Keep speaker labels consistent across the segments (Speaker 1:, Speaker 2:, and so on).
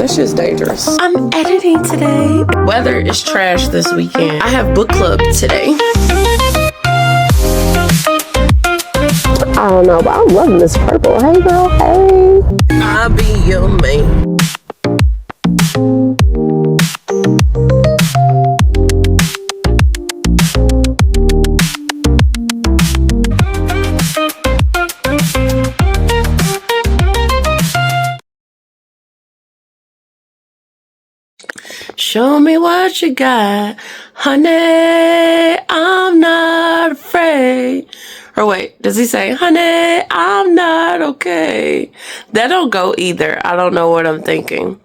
Speaker 1: that shit's dangerous. I'm editing today. Weather is trash this weekend. I have book club today. I don't know, but I'm loving this purple. Hey girl, hey. I'll be your man. Show me what you got, honey, I'm not afraid. Or wait, does he say, honey, I'm not okay? That don't go either. I don't know what I'm thinking.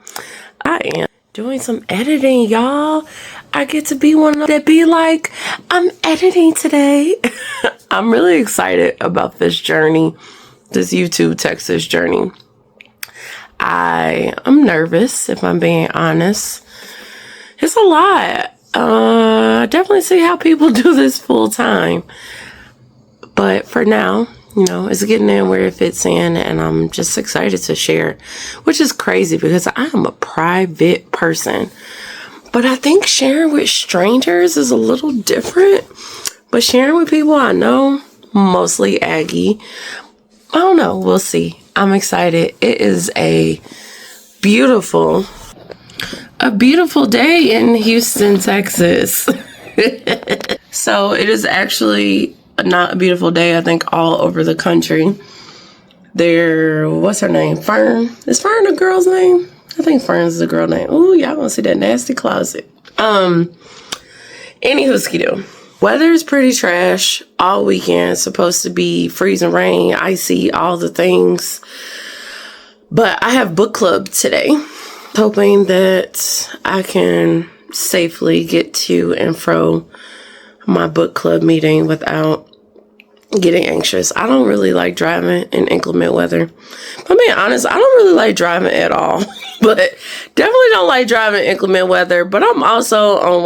Speaker 1: I am doing some editing, y'all. I get to be one of them that be like, I'm editing today. I'm really excited about this journey, this YouTube Texas journey. I'm nervous, if I'm being honest. It's a lot. I definitely see how people do this full time. But for now, you know, it's getting in where it fits in, and I'm just excited to share, which is crazy because I am a private person. But I think sharing with strangers is a little different. But sharing with people I know, mostly Aggie, I don't know. We'll see. I'm excited. It is a beautiful day in Houston, Texas. So it is actually not a beautiful day, I think, all over the country. What's her name? Fern? Is Fern a girl's name? I think Fern's the girl name. Ooh, y'all want to see that nasty closet. Anywho, skidoo. Weather is pretty trash all weekend. Supposed to be freezing rain, icy, all the things. But I have book club today. Hoping that I can safely get to and fro my book club meeting without getting anxious. I don't really like driving in inclement weather. If I'm being honest, I don't really like driving at all. But definitely don't like driving inclement weather. But I'm also on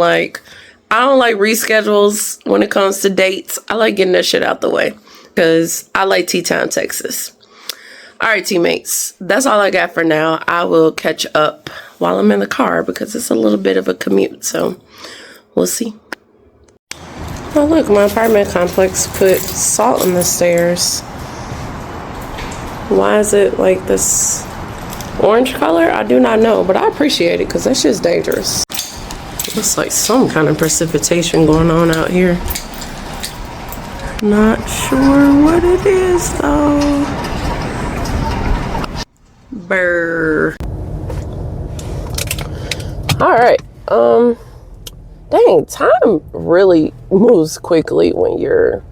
Speaker 1: I don't like reschedules when it comes to dates. I like getting that shit out the way because I like T-Town, Texas. All right, teammates, that's all I got for now. I will catch up while I'm in the car because it's a little bit of a commute, so we'll see. Oh, look, my apartment complex put salt on the stairs. Why is it like this orange color? I do not know, but I appreciate it because that shit's dangerous. Looks like some kind of precipitation going on out here. Not sure what it is, though. Brr. All right. Dang, time really moves quickly when you're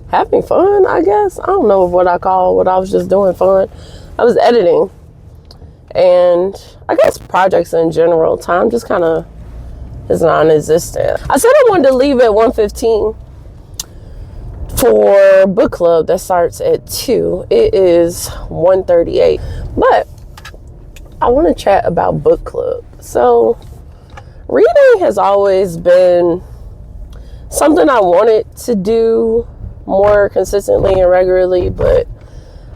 Speaker 1: having fun, I guess. I don't know what I was just doing fun. I was editing. And I guess projects in general, time just kind of is non-existent. I said I wanted to leave at 1:15 for book club that starts at 2. It is 1:38. But I want to chat about book club. So reading has always been something I wanted to do more consistently and regularly, but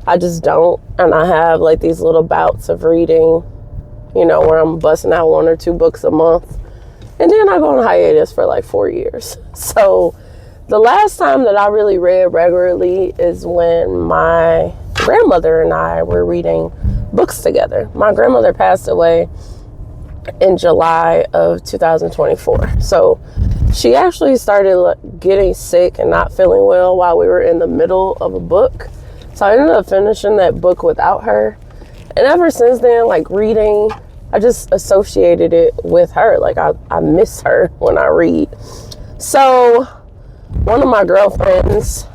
Speaker 1: I just don't. And I have like these little bouts of reading, you know, where I'm busting out 1 or 2 books a month. And then I go on hiatus for like 4 years. So the last time that I really read regularly is when my grandmother and I were reading books together. My grandmother passed away in July of 2024. So she actually started getting sick and not feeling well while we were in the middle of a book. So I ended up finishing that book without her. And ever since then, like reading, I just associated it with her. Like I miss her when I read. So one of my girlfriends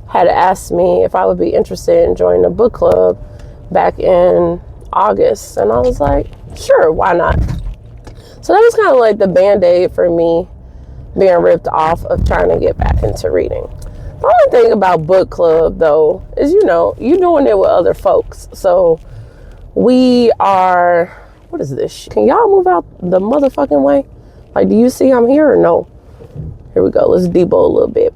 Speaker 1: had asked me if I would be interested in joining a book club back in August. And I was like, sure, why not? So that was kind of like the band-aid for me being ripped off of trying to get back into reading. The only thing about book club, though, is, you know, you're doing it with other folks. So we are, what is this? Can y'all move out the motherfucking way? Like, do you see I'm here or no? Here we go. Let's debo a little bit.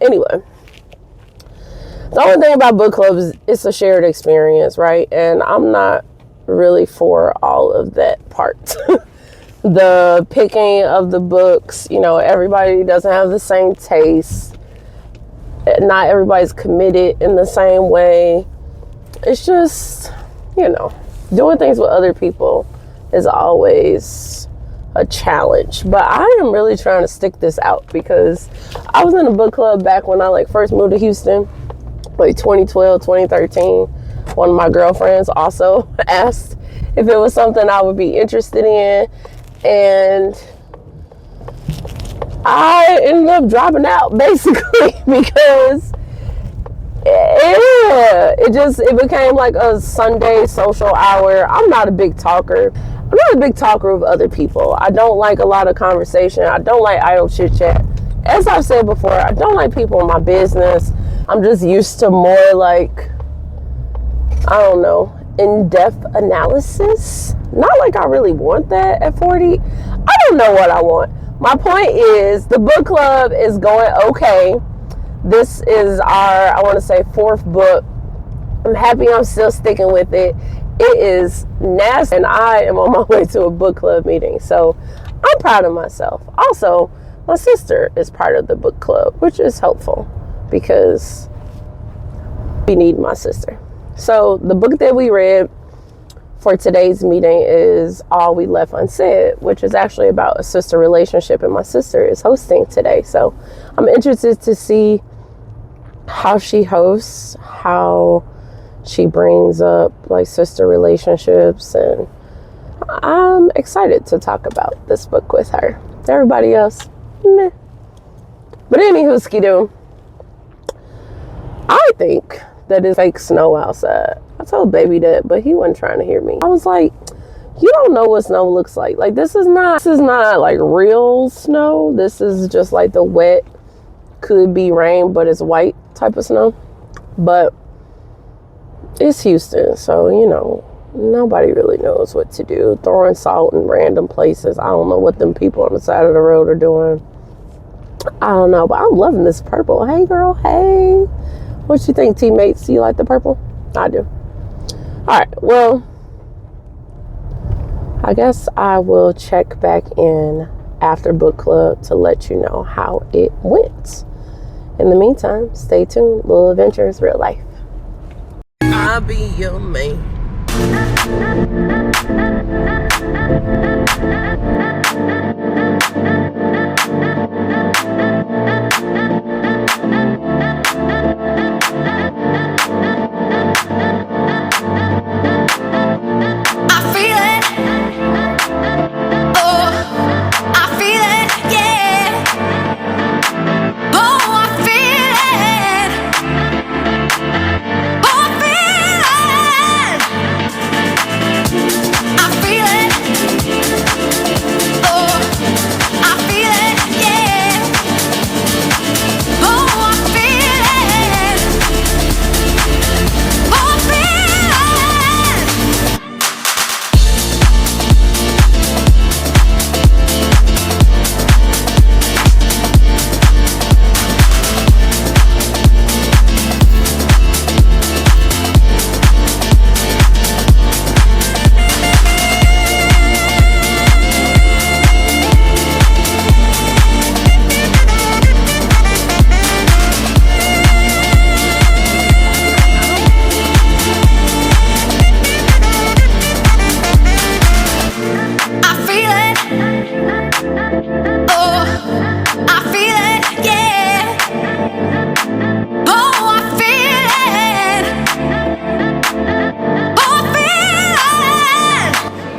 Speaker 1: Anyway. The only thing about book clubs is it's a shared experience, right? And I'm not really for all of that part. The picking of the books, you know, everybody doesn't have the same taste. Not everybody's committed in the same way. It's just, you know, doing things with other people is always a challenge. But I am really trying to stick this out because I was in a book club back when I like first moved to Houston, like 2012, 2013. One of my girlfriends also asked if it was something I would be interested in. And I ended up dropping out basically because it became like a Sunday social hour. I'm not a big talker. I'm not a big talker of other people. I don't like a lot of conversation. I don't like idle chit chat. As I've said before, I don't like people in my business. I'm just used to more like, I don't know, in-depth analysis. Not like I really want that at 40. I don't know what I want. My point is the book club is going okay. This is our, I want to say, 4th book. I'm happy I'm still sticking with it. It is nasty, and I am on my way to a book club meeting. So I'm proud of myself. Also, my sister is part of the book club, which is helpful because we need my sister. So the book that we read for today's meeting is All We Left Unsaid, which is actually about a sister relationship, and my sister is hosting today. So I'm interested to see how she hosts, how she brings up like sister relationships, and I'm excited to talk about this book with her. Everybody else, meh. But anywho, skidoo, I think that it's fake snow outside. I told baby that, but he wasn't trying to hear me. I was like, you don't know what snow looks like. Like this is not like real snow. This is just like the wet, could be rain, but it's white type of snow. But it's Houston, so you know, nobody really knows what to do. Throwing salt in random places. I don't know what them people on the side of the road are doing. I don't know, but I'm loving this purple. Hey girl, hey. What you think, teammates? Do you like the purple? I do. All right, well, I guess I will check back in after book club to let you know how it went. In the meantime, stay tuned. Little Adventures, Real Life. I'll be your man.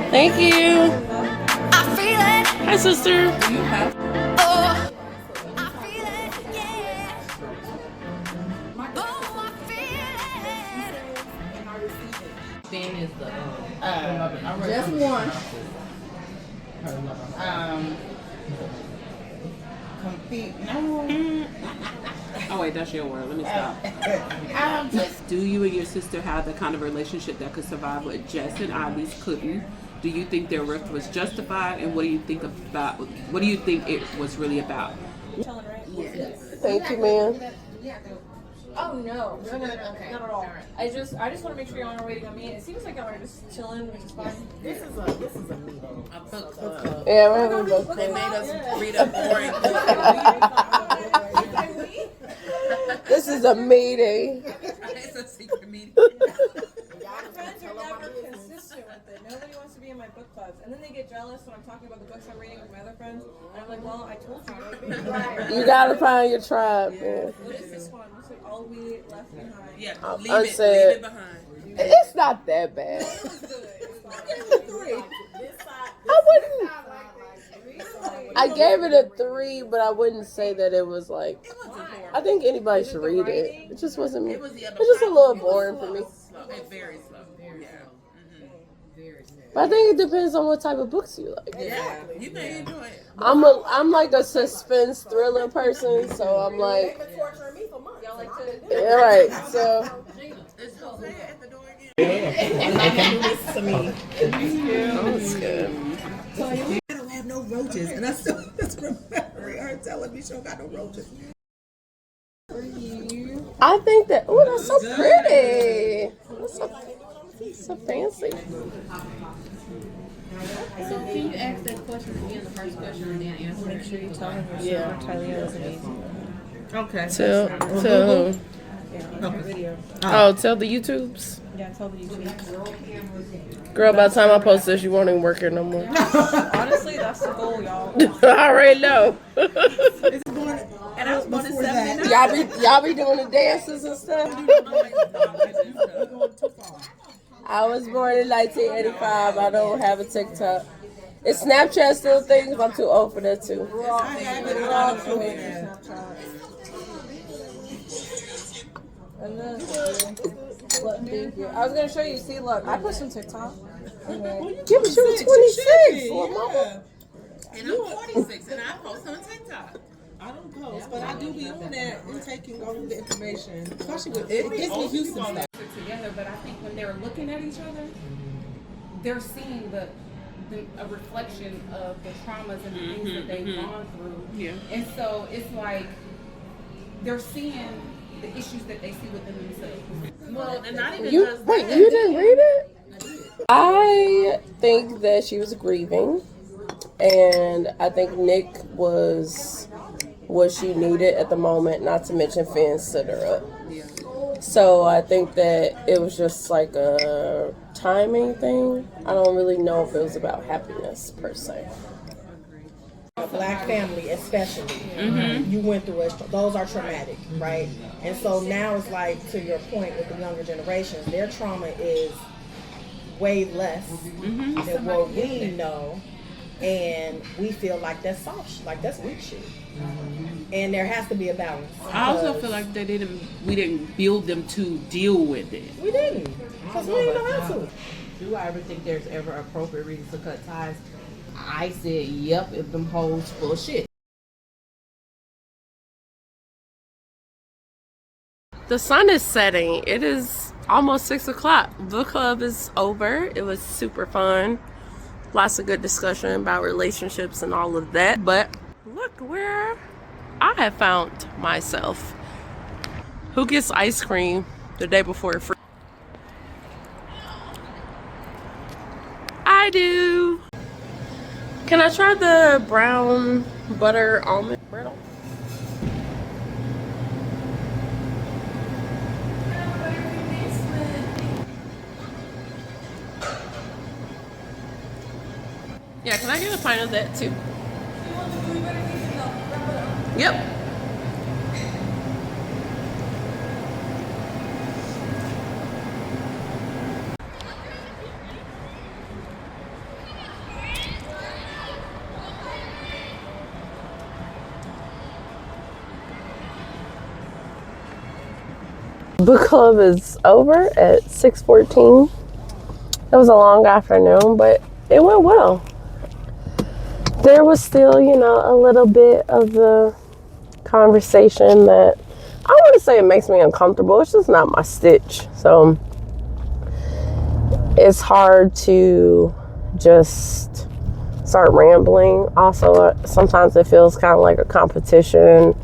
Speaker 1: Thank you. I feel it. Hi, sister. Do you have? Oh, I feel it. Yeah. Oh, I feel it. Ben is the just one.
Speaker 2: Compete. No.
Speaker 3: Oh wait, that's your word. Let me stop. Do you and your sister have the kind of relationship that could survive what Jess and Ivy's couldn't? Do you think their rift was justified, and what do you think it was really about?
Speaker 1: Yes. Thank you, man.
Speaker 4: Oh no. Okay. Not at all. I just want to make sure y'all aren't waiting on me. It seems like y'all are just chilling, which is fine.
Speaker 2: This is a meeting.
Speaker 3: A book club.
Speaker 1: Yeah, we're having a book
Speaker 3: They
Speaker 1: club.
Speaker 3: made us read a boring book.
Speaker 1: This is a meeting.
Speaker 3: It's a secret meeting.
Speaker 4: My friends are never consistent with it. Nobody wants to be in my book clubs. And then they get jealous when I'm talking about the books I'm reading with my other friends. And I'm like, well, I told you.
Speaker 1: You gotta find your tribe, man.
Speaker 4: What is this one? It's like All We Left Behind.
Speaker 3: Yeah, leave
Speaker 1: Unsaid.
Speaker 3: it behind.
Speaker 1: It's not that bad.
Speaker 4: It's good. It's fine.
Speaker 1: I wouldn't. I gave it a 3, but I wouldn't say that it was like.
Speaker 3: It wasn't horrible.
Speaker 1: I think anybody should read it. It just wasn't me.
Speaker 3: It was, yeah,
Speaker 1: It's just a little boring for me.
Speaker 3: slow. It's very slow. Yeah.
Speaker 1: But I think it depends on what type of books you like.
Speaker 3: Yeah. You may enjoy it.
Speaker 1: I'm like a suspense thriller person, so I'm like,
Speaker 4: Y'all like to.
Speaker 1: yeah, right. So
Speaker 3: Is Jose at the door again?
Speaker 2: This to me.
Speaker 1: that's good.
Speaker 2: I don't have no roaches, and I still just remembering her telling me she don't got no roaches.
Speaker 1: I think that. Oh, that's so pretty. That's so fancy.
Speaker 5: So can you ask that question again, the first question, and then answer? Make sure you tell him
Speaker 1: Yeah.
Speaker 5: Talia was amazing.
Speaker 2: Okay.
Speaker 1: Tell who? Oh, tell the YouTubes.
Speaker 4: Yeah, tell the YouTube.
Speaker 1: Girl, by the time I post this, you won't even work here no more.
Speaker 4: Honestly, that's the goal, y'all.
Speaker 1: I already know.
Speaker 2: And I was before that.
Speaker 1: y'all be doing the dances and stuff. I was born in 1985. I don't have a TikTok. Is Snapchat still a thing? 'Cause I'm too old for that too.
Speaker 2: I have it on
Speaker 4: And then, look, thank you. I was gonna show you. See, look, I put some TikTok.
Speaker 1: Yeah, but you were 26. Well, mama.
Speaker 3: And I'm 46, and I post on TikTok.
Speaker 2: I don't post, but I do be on there and taking all of the information. Especially with it gives me Houston stuff.
Speaker 6: Together, but I think when they're looking at each other, they're seeing a reflection of the traumas and the things that they've gone through.
Speaker 3: Yeah.
Speaker 6: And so it's like they're seeing the issues that they see within themselves.
Speaker 3: Well, and not even
Speaker 1: You
Speaker 3: just
Speaker 1: wait,
Speaker 3: that.
Speaker 1: you didn't read it? I think that she was grieving, and I think Nick was what she needed at the moment. Not to mention Finn stood her up. So I think that it was just like a timing thing. I don't really know if it was about happiness per se.
Speaker 7: Black family especially, you went through it, those are traumatic, right? And so now it's like, to your point with the younger generations, their trauma is way less than what we know, and we feel like that's soft shit, like that's weak shit. And there has to be a balance.
Speaker 3: I also feel like we didn't build them to deal with it.
Speaker 7: We didn't, because we didn't know how to.
Speaker 5: Do I ever think there's ever appropriate reasons to cut ties? I said, yep, if them hoes full of shit.
Speaker 1: The sun is setting. It is almost 6 o'clock. Book club is over. It was super fun. Lots of good discussion about relationships and all of that. But look where I have found myself. Who gets ice cream the day before free? I do. Can I try the brown butter almond brittle? Yeah, can I get a pint of that too? Yep. Book club is over at 6:14. It was a long afternoon, but it went well. There was still, a little bit of the conversation that I want to say it makes me uncomfortable. It's just not my stitch. So it's hard to just start rambling. Also, sometimes it feels kind of like a competition.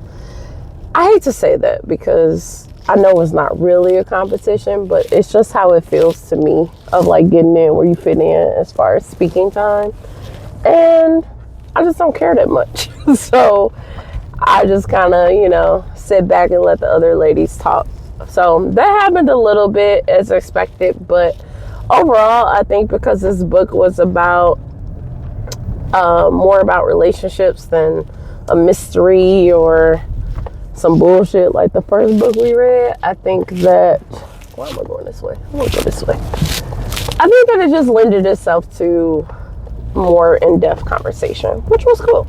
Speaker 1: I hate to say that because I know it's not really a competition, but it's just how it feels to me of like getting in where you fit in as far as speaking time. And I just don't care that much. So I just kind of, sit back and let the other ladies talk. So that happened a little bit as expected, but overall, I think because this book was about more about relationships than a mystery or some bullshit like the first book we read, I think that, why am I going this way? I'm going to go this way. I think that it just lended itself to more in-depth conversation, which was cool.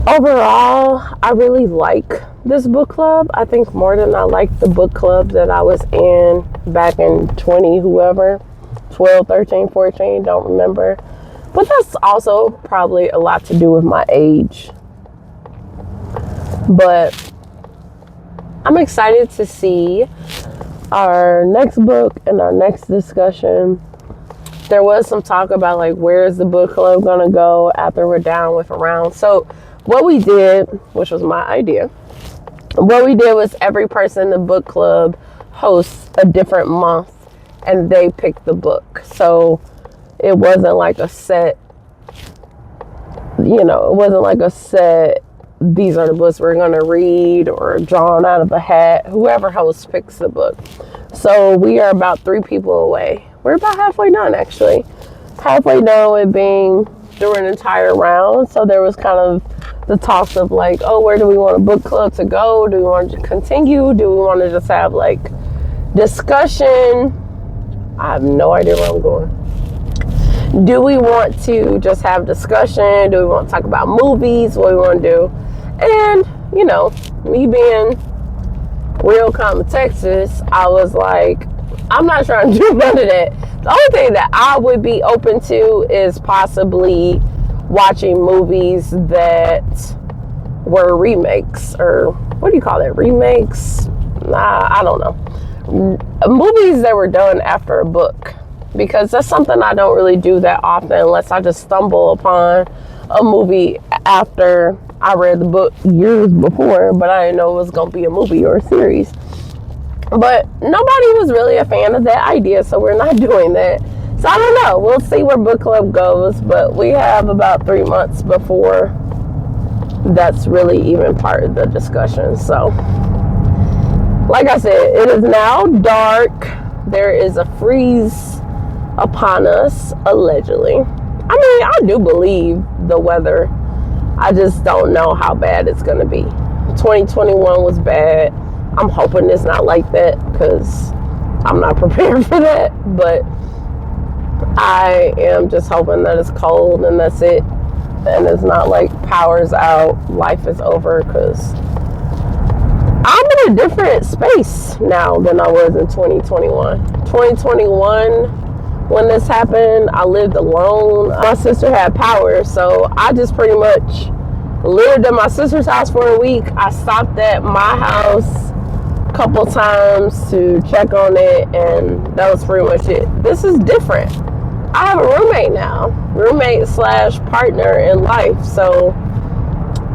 Speaker 1: Overall, I really like this book club. I think more than I like the book club that I was in back in 12, 13, 14, don't remember. But that's also probably a lot to do with my age. But I'm excited to see our next book and our next discussion. There was some talk about like, where is the book club gonna go after we're down with a round. So what we did, which was my idea, what we did was every person in the book club hosts a different month and they picked the book. So it wasn't like a set, these are the books we're going to read or drawn out of a hat. Whoever hosts picks the book. So we are about 3 people away. We're about halfway done, actually. Halfway done with being through an entire round. So there was kind of the talks of like, oh, where do we want a book club to go? Do we want to continue? Do we want to just have like discussion? I have no idea where I'm going. Do we want to just have discussion? Do we want to talk about movies? What do we want to do? And, me being real calm Texas, I was like, I'm not trying to do none of that. The only thing that I would be open to is possibly watching movies that were remakes, or what do you call it? Remakes? I don't know. Movies that were done after a book. Because that's something I don't really do that often unless I just stumble upon a movie after I read the book years before, but I didn't know it was going to be a movie or a series. But nobody was really a fan of that idea, so we're not doing that. So I don't know. We'll see where book club goes, but we have about 3 months before that's really even part of the discussion. So, like I said, it is now dark. There is a freeze upon us, allegedly. I mean, I do believe the weather. I just don't know how bad it's going to be. 2021 was bad. I'm hoping it's not like that because I'm not prepared for that. But I am just hoping that it's cold and that's it. And it's not like power's out, life is over, because I'm in a different space now than I was in 2021. 2021, when this happened, I lived alone. My sister had power, so I just pretty much lived at my sister's house for a week. I stopped at my house a couple times to check on it, and that was pretty much it. This is different. I have a roommate now, roommate/partner in life. So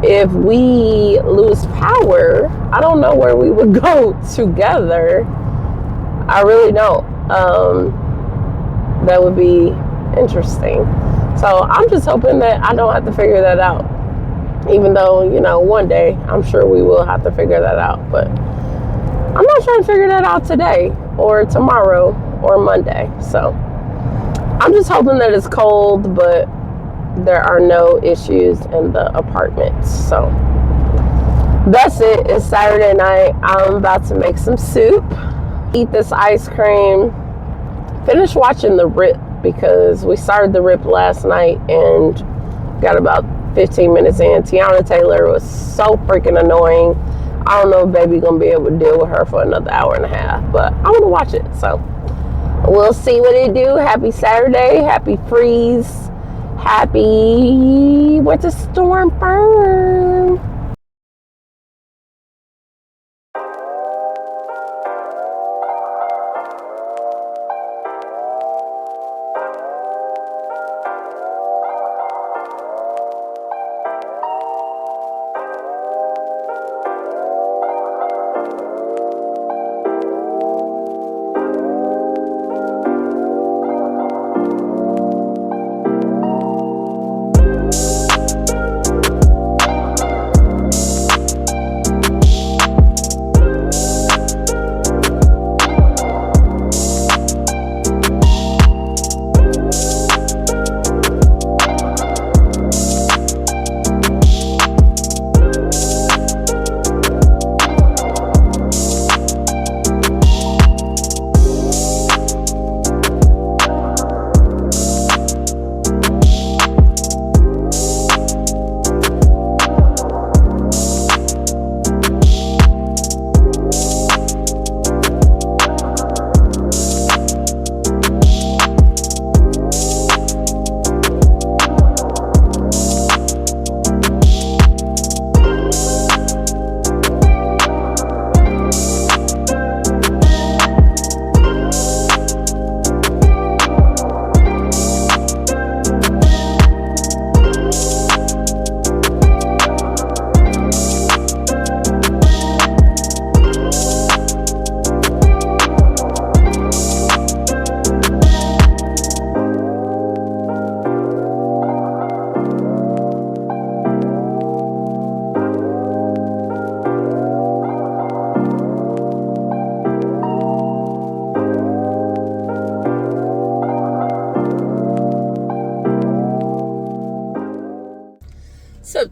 Speaker 1: if we lose power, I don't know where we would go together. I really don't. That would be interesting. So I'm just hoping that I don't have to figure that out. Even though, one day I'm sure we will have to figure that out. But I'm not trying to figure that out today or tomorrow or Monday. So I'm just hoping that it's cold, but there are no issues in the apartments. So that's it. It's Saturday night. I'm about to make some soup, eat this ice cream, finish watching The Rip, because we started The Rip last night and got about 15 minutes in. Tiana Taylor was so freaking annoying. I don't know if baby gonna be able to deal with her for another hour and a half, but I want to watch it. So we'll see what it do. Happy Saturday. Happy freeze. Happy winter storm firm.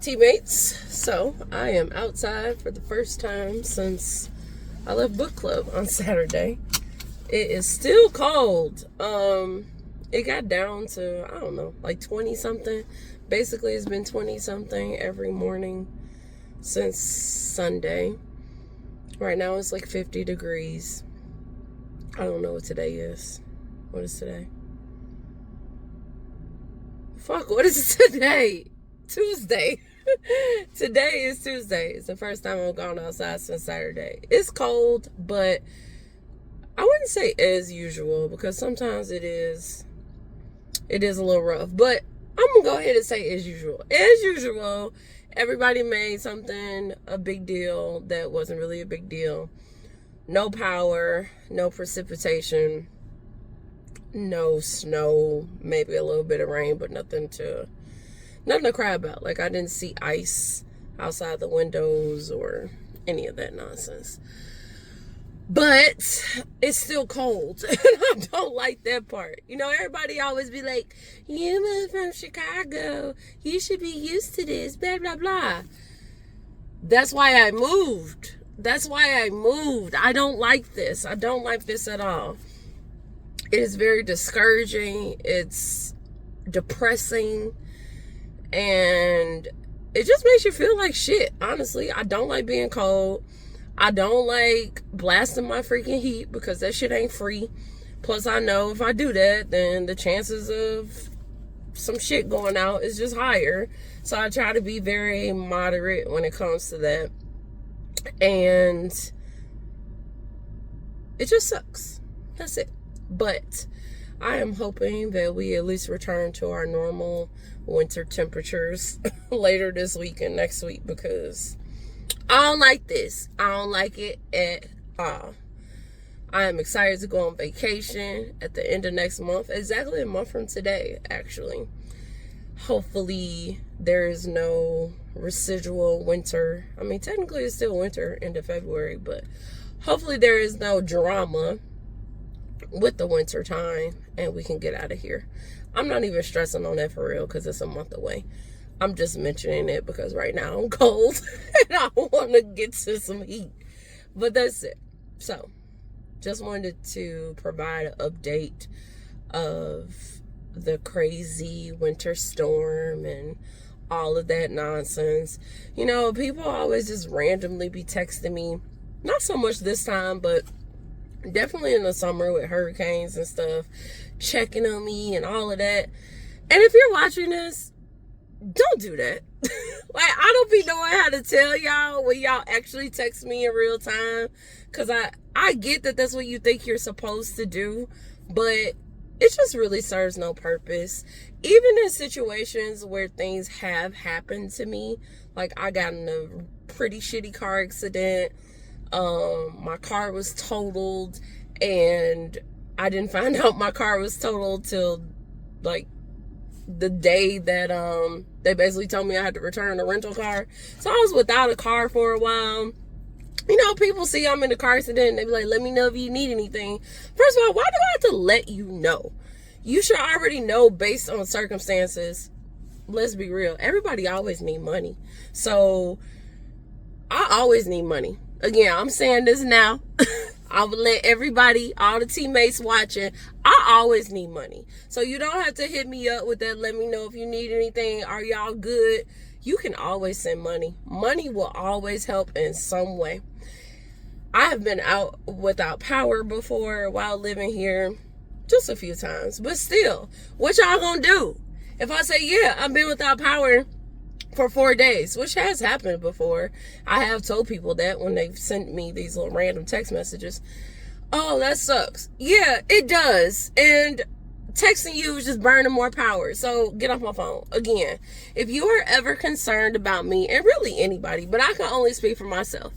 Speaker 1: teammates. So I am outside for the first time since I left book club on Saturday. It is still cold. It got down to, I don't know, like 20 something. Basically, it's been 20 something every morning since Sunday. Right now it's like 50 degrees. I don't know what today is. What is today? Fuck, what is today? Tuesday. Today is Tuesday. It's the first time I've gone outside since Saturday. It's cold, but I wouldn't say as usual because sometimes it is a little rough. But I'm gonna go ahead and say as usual. As usual, everybody made something a big deal that wasn't really a big deal. No power, no precipitation, no snow, maybe a little bit of rain, but nothing to cry about. Like, I didn't see ice outside the windows or any of that nonsense. But it's still cold. And I don't like that part. You know, everybody always be like, you moved from Chicago. You should be used to this, blah, blah, blah. That's why I moved. I don't like this. I don't like this at all. It is very discouraging. It's depressing. And it just makes you feel like shit. Honestly, I don't like being cold. I don't like blasting my freaking heat because that shit ain't free. Plus, I know if I do that, then the chances of some shit going out is just higher. So I try to be very moderate when it comes to that. And it just sucks. That's it. But I am hoping that we at least return to our normal winter temperatures later this week and next week, because I don't like this. I don't like it at all. I am excited to go on vacation at the end of next month. Exactly a month from today, actually. Hopefully there is no residual winter. I mean, technically it's still winter, end of February, but hopefully there is no drama with the winter time and we can get out of here. I'm not even stressing on that for real because it's a month away. I'm just mentioning it because right now I'm cold and I want to get to some heat. But that's it. So, just wanted to provide an update of the crazy winter storm and all of that nonsense. You know, people always just randomly be texting me. Not so much this time, but definitely in the summer with hurricanes and stuff, checking on me and all of that. And if you're watching this, don't do that. Like, I don't be knowing how to tell y'all when y'all actually text me in real time, because I get that that's what you think you're supposed to do, but it just really serves no purpose. Even in situations where things have happened to me, like I got in a pretty shitty car accident, my car was totaled, and I didn't find out my car was totaled till like the day that they basically told me I had to return the rental car. So I was without a car for a while. You know, people see I'm in a car accident and they be like, let me know if you need anything. First of all, why do I have to let you know? You should already know based on circumstances. Let's be real. Everybody always need money. So I always need money. Again, I'm saying this now. I will let everybody, all the teammates watching, I always need money. So you don't have to hit me up with that, let me know if you need anything. Are y'all good? You can always send money. Money will always help in some way. I have been out without power before while living here, just a few times. But still, what y'all gonna do? If I say, yeah, I've been without power for 4 days, which has happened before. I have told people that when they've sent me these little random text messages. Oh, that sucks. Yeah, it does. And texting you is just burning more power. So get off my phone. Again, if you are ever concerned about me, and really anybody, but I can only speak for myself.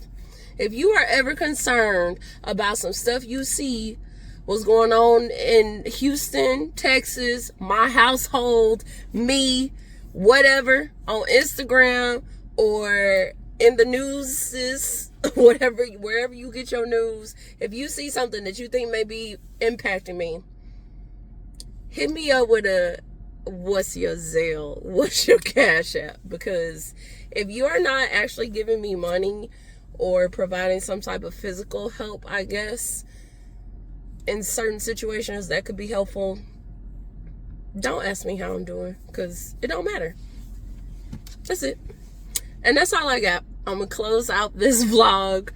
Speaker 1: If you are ever concerned about some stuff you see what's going on in Houston, Texas, my household, me, whatever, on Instagram or in the news, whatever, wherever you get your news, if you see something that you think may be impacting me, hit me up with a what's your Zelle? What's your Cash App? Because if you are not actually giving me money or providing some type of physical help, I guess, in certain situations that could be helpful, don't ask me how I'm doing, because it don't matter. That's it. And that's all I got. I'm going to close out this vlog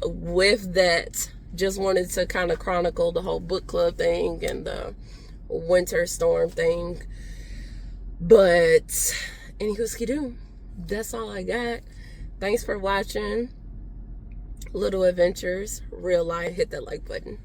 Speaker 1: with that. Just wanted to kind of chronicle the whole book club thing and the winter storm thing. But anywho, skidoo, that's all I got. Thanks for watching Little Adventures Real Life. Hit that like button.